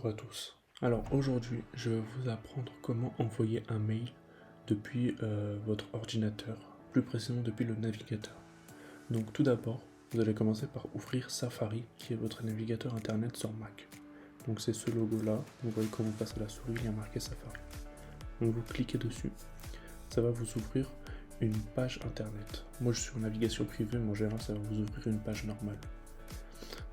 Bonjour à tous. Alors aujourd'hui, je vais vous apprendre comment envoyer un mail depuis votre ordinateur, plus précisément depuis le navigateur. Donc tout d'abord, vous allez commencer par ouvrir Safari, qui est votre navigateur internet sur Mac. Donc c'est ce logo là, vous voyez quand vous passez la souris, il y a marqué Safari. Donc vous cliquez dessus, ça va vous ouvrir une page internet. Moi je suis en navigation privée, mais en général ça va vous ouvrir une page normale.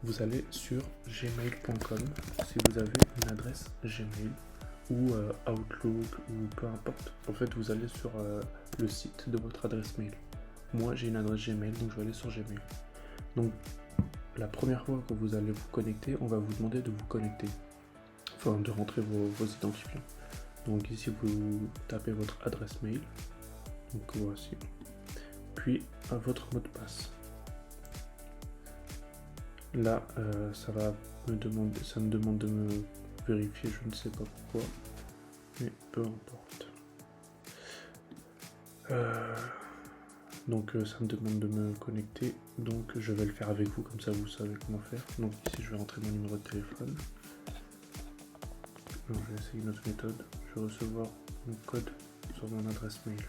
Vous allez sur gmail.com si vous avez une adresse Gmail ou Outlook ou peu importe. En fait, vous allez sur le site de votre adresse mail. Moi, j'ai une adresse Gmail, donc je vais aller sur Gmail. Donc, la première fois que vous allez vous connecter, on va vous demander de vous connecter, enfin de rentrer vos identifiants. Donc ici, vous tapez votre adresse mail, donc voici, puis votre mot de passe. Là, ça me demande de me vérifier, je ne sais pas pourquoi, mais peu importe. Donc ça me demande de me connecter, donc je vais le faire avec vous, comme ça vous savez comment faire. Donc ici je vais rentrer mon numéro de téléphone. Donc je vais essayer une autre méthode, je vais recevoir mon code sur mon adresse mail.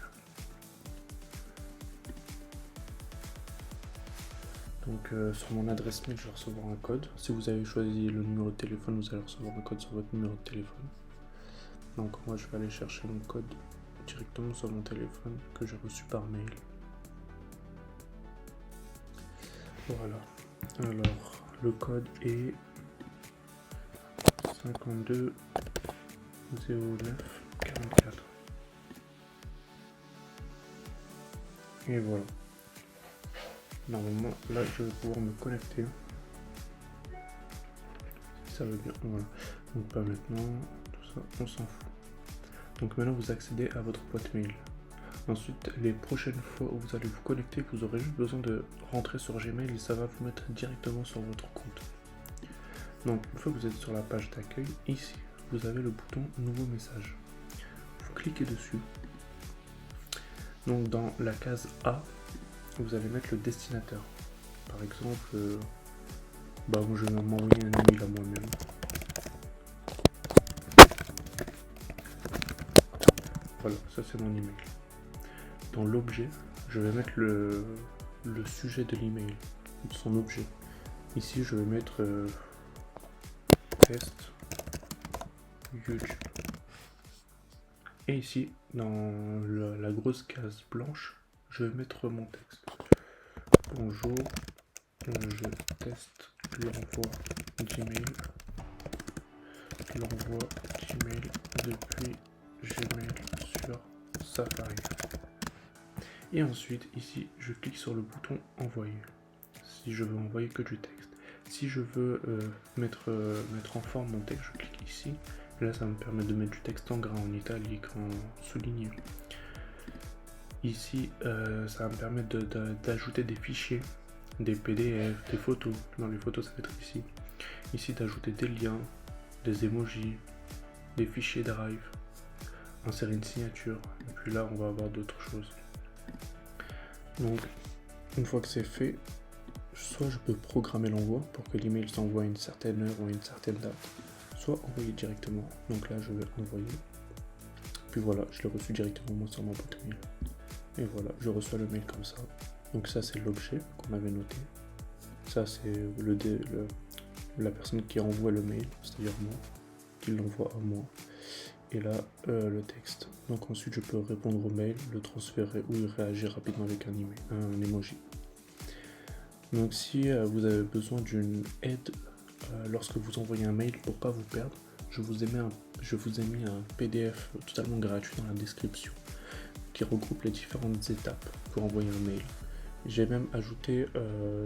Donc sur mon adresse mail, je vais recevoir un code. Si vous avez choisi le numéro de téléphone, vous allez recevoir un code sur votre numéro de téléphone. Donc moi, je vais aller chercher mon code directement sur mon téléphone que j'ai reçu par mail. Voilà. Alors, le code est 52 09 44. Et voilà. Normalement, là, je vais pouvoir me connecter. Ça va bien, voilà. Donc pas maintenant, tout ça, on s'en fout. Donc maintenant, vous accédez à votre boîte mail. Ensuite, les prochaines fois où vous allez vous connecter, vous aurez juste besoin de rentrer sur Gmail et ça va vous mettre directement sur votre compte. Donc, une fois que vous êtes sur la page d'accueil, ici, vous avez le bouton Nouveau message. Vous cliquez dessus. Donc, dans la case A, vous allez mettre le destinataire. Par exemple, je vais m'envoyer un email à moi-même. Voilà, ça c'est mon email. Dans l'objet, je vais mettre le sujet de l'email, son objet. Ici, je vais mettre test YouTube. Et ici, dans la grosse case blanche, je vais mettre mon texte. Bonjour, je teste l'envoi d'email. L'envoi d'email depuis Gmail sur Safari. Et ensuite, ici, je clique sur le bouton envoyer. Si je veux envoyer que du texte. Si je veux mettre en forme mon texte, je clique ici. Là, ça me permet de mettre du texte en gras, en italique, en souligné. Ici, ça va me permettre d'ajouter des fichiers, des PDF, des photos. Dans les photos, ça va être ici. Ici, d'ajouter des liens, des emojis, des fichiers Drive, insérer une signature. Et puis là, on va avoir d'autres choses. Donc, une fois que c'est fait, soit je peux programmer l'envoi pour que l'email s'envoie à une certaine heure ou à une certaine date, soit envoyer directement. Donc là, je vais envoyer. Puis voilà, je l'ai reçu directement moi sur mon boîte mail. Et voilà, je reçois le mail comme ça. Donc ça, c'est l'objet qu'on avait noté. Ça, c'est la personne qui envoie le mail, c'est-à-dire moi, qui l'envoie à moi. Et là, le texte. Donc ensuite, je peux répondre au mail, le transférer ou y réagir rapidement avec un emoji. Donc si vous avez besoin d'une aide lorsque vous envoyez un mail pour pas vous perdre, je vous ai mis un PDF totalement gratuit dans la description qui regroupe les différentes étapes pour envoyer un mail. J'ai même ajouté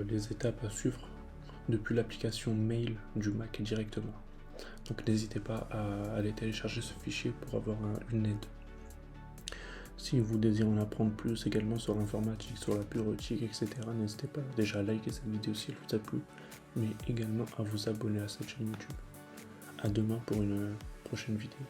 les étapes à suivre depuis l'application mail du Mac directement. Donc n'hésitez pas à aller télécharger ce fichier pour avoir une aide. Si vous désirez en apprendre plus également sur l'informatique, sur la bureautique, etc., n'hésitez pas déjà à liker cette vidéo si elle vous a plu, mais également à vous abonner à cette chaîne YouTube. A demain pour une prochaine vidéo.